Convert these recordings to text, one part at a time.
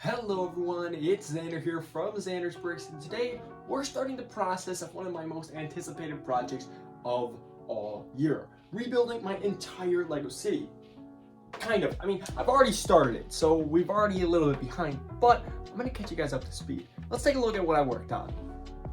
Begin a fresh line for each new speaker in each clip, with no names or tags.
Hello everyone, it's Xander here from Xander's Bricks, and today we're starting the process of one of my most anticipated projects of all year. Rebuilding my entire Lego city. Kind of. I've already started it, so we've already a little bit behind, but I'm going to catch you guys up to speed. Let's take a look at what I worked on.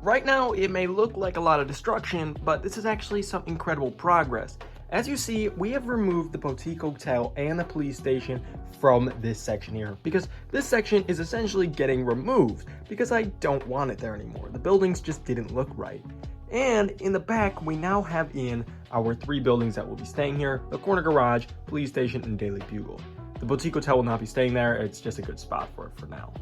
Right now, it may look like a lot of destruction, but this is actually some incredible progress. As you see, we have removed the boutique hotel and the police station from this section here, because this section is essentially getting removed because I don't want it there anymore. The buildings just didn't look right. And in the back, we now have in our 3 buildings that will be staying here: the corner garage, police station, and Daily Bugle. The boutique hotel will not be staying there. It's just a good spot for it for now.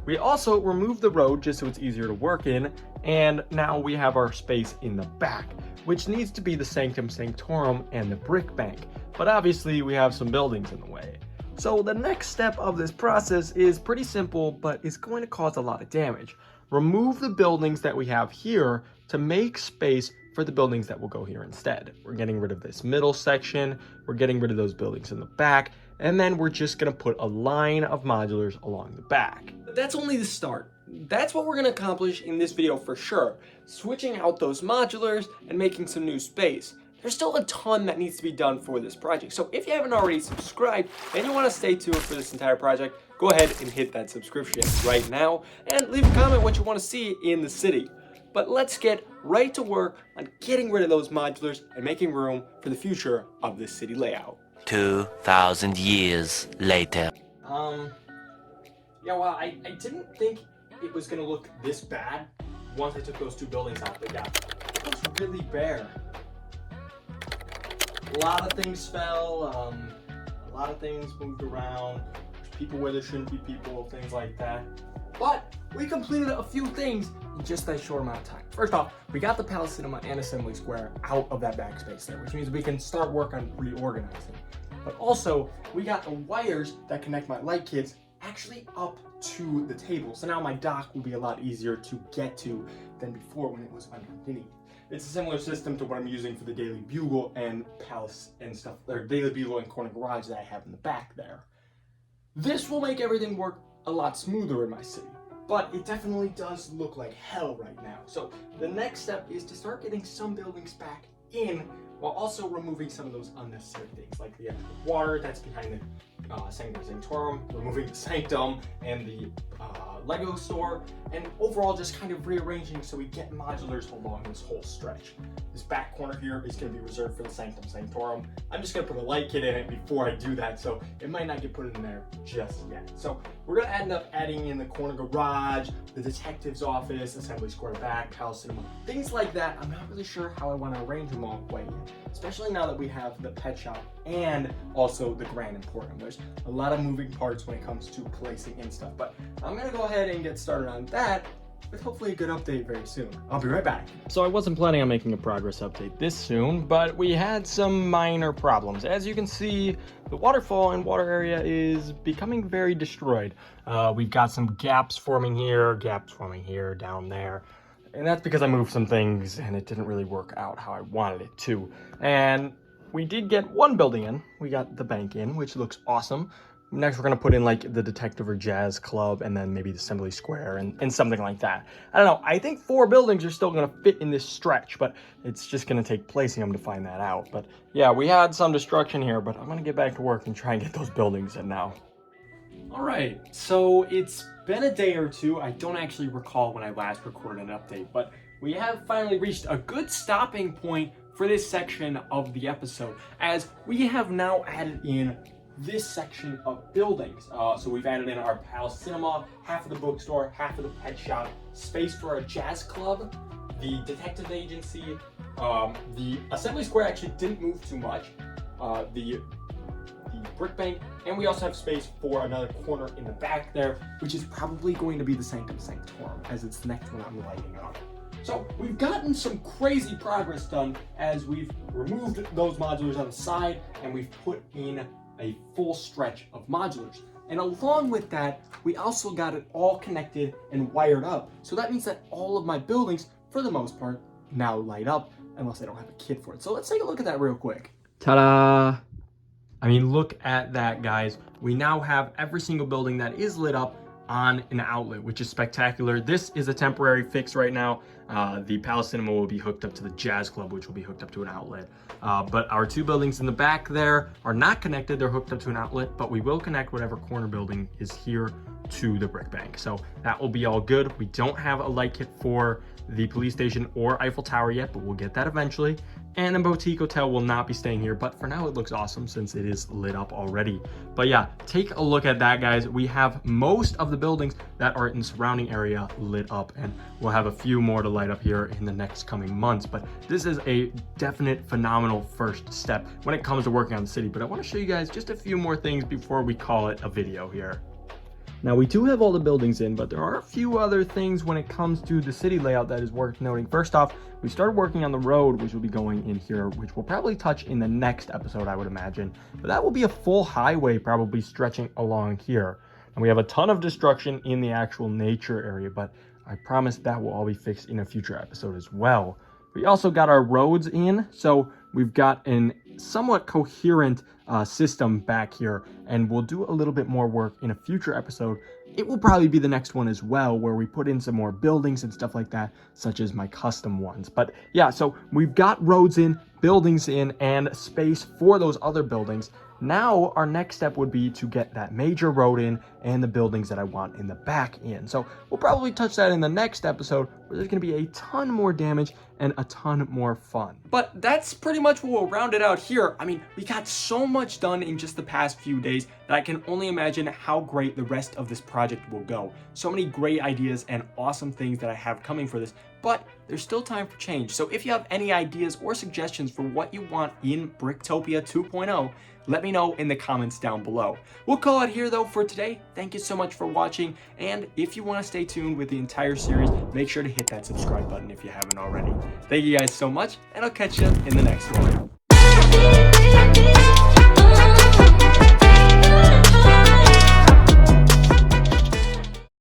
We also removed the road just so it's easier to work in, and now we have our space in the back, which needs to be the Sanctum Sanctorum and the brick bank, but obviously we have some buildings in the way. So the next step of this process is pretty simple, but it's going to cause a lot of damage. Remove the buildings that we have here to make space for the buildings that will go here instead. We're getting rid of this middle section, we're getting rid of those buildings in the back, and then we're just gonna put a line of modulars along the back. But that's only the start. That's what we're gonna accomplish in this video for sure. Switching out those modulars and making some new space. There's still a ton that needs to be done for this project. So if you haven't already subscribed and you wanna stay tuned for this entire project, go ahead and hit that subscription right now and leave a comment what you wanna see in the city. But let's get right to work on getting rid of those modulars and making room for the future of this city layout.
2,000 years later.
Yeah, well, I didn't think it was gonna look this bad once I took those 2 buildings out, but yeah, it was really bare. A lot of things fell, a lot of things moved around, there's people where there shouldn't be people, things like that. But we completed a few things in just that short amount of time. First off, we got the Palace Cinema and Assembly Square out of that backspace there, which means we can start work on reorganizing. But also, we got the wires that connect my light kits actually up to the table. So now my dock will be a lot easier to get to than before when it was underneath. It's a similar system to what I'm using for the Daily Bugle and Palace and stuff, or Daily Bugle and Corner Garage that I have in the back there. This will make everything work a lot smoother in my city, but it definitely does look like hell right now. So the next step is to start getting some buildings back in while also removing some of those unnecessary things like the extra water that's behind the Sanctum Sanctorum, removing the Sanctum and the Lego store, and overall just kind of rearranging so we get modulars along this whole stretch. This back corner here is going to be reserved for the Sanctum Sanctorum. I'm just going to put a light kit in it before I do that, so it might not get put in there just yet. So we're going to end up adding in the corner garage, the detective's office, Assembly Square back, Palace Cinema, things like that. I'm not really sure how I want to arrange them all quite yet, especially now that we have the pet shop and also the Grand Emporium. There's a lot of moving parts when it comes to placing in stuff, but I'm going to go ahead and get started on that with hopefully a good update very soon. I'll be right back. So I wasn't planning on making a progress update this soon, but we had some minor problems. As you can see, the waterfall and water area is becoming very destroyed. We've got some gaps forming here, down there. And that's because I moved some things and it didn't really work out how I wanted it to. And we did get one building in. We got the bank in, which looks awesome. Next, we're going to put in like the detective or jazz club and then maybe the Assembly Square and something like that. I don't know. I think 4 buildings are still going to fit in this stretch, but it's just going to take placing them to find that out. But yeah, we had some destruction here, but I'm going to get back to work and try and get those buildings in now. All right, so it's been a day or two. I don't actually recall when I last recorded an update, but we have finally reached a good stopping point for this section of the episode, as we have now added in this section of buildings. So we've added in our Palace Cinema, half of the bookstore, half of the pet shop, space for our jazz club, the detective agency, the Assembly Square actually didn't move too much, the brick bank, and we also have space for another corner in the back there, which is probably going to be the Sanctum Sanctorum, as it's the next one I'm lighting up. So we've gotten some crazy progress done as we've removed those modulars on the side and we've put in a full stretch of modulars. And along with that, we also got it all connected and wired up. So that means that all of my buildings, for the most part, now light up, unless I don't have a kit for it. So let's take a look at that real quick. Ta-da! I mean, look at that, guys. We now have every single building that is lit up on an outlet, which is spectacular. This is a temporary fix right now. The Palace Cinema will be hooked up to the Jazz Club, which will be hooked up to an outlet. But our two buildings in the back there are not connected. They're hooked up to an outlet, but we will connect whatever corner building is here to the brick bank. So that will be all good. We don't have a light kit for the police station or Eiffel Tower yet, but we'll get that eventually. And the boutique hotel will not be staying here, but for now it looks awesome since it is lit up already. But yeah, take a look at that, guys. We have most of the buildings that are in the surrounding area lit up, and we'll have a few more to light up here in the next coming months. But this is a definite phenomenal first step when it comes to working on the city. But I want to show you guys just a few more things before we call it a video here. Now, we do have all the buildings in, but there are a few other things when it comes to the city layout that is worth noting. First off, we started working on the road, which will be going in here, which we'll probably touch in the next episode, I would imagine. But that will be a full highway probably stretching along here. And we have a ton of destruction in the actual nature area, but I promise that will all be fixed in a future episode as well. We also got our roads in, so we've got an somewhat coherent system back here, and we'll do a little bit more work in a future episode. It will probably be the next one as well, where we put in some more buildings and stuff like that, such as my custom ones. But yeah, so we've got roads in, buildings in, and space for those other buildings. Now our next step would be to get that major road in and the buildings that I want in the back in. So we'll probably touch that in the next episode, where there's going to be a ton more damage and a ton more fun. But that's pretty much what we'll round it out here. I mean, we got so much done in just the past few days that I can only imagine how great the rest of this project will go. So many great ideas and awesome things that I have coming for this, but there's still time for change. So if you have any ideas or suggestions for what you want in Bricktopia 2.0, let me know in the comments down below. We'll call it here though for today. Thank you so much for watching, and if you want to stay tuned with the entire series, make sure to hit that subscribe button if you haven't already. Thank you guys so much, and I'll catch you in the next one.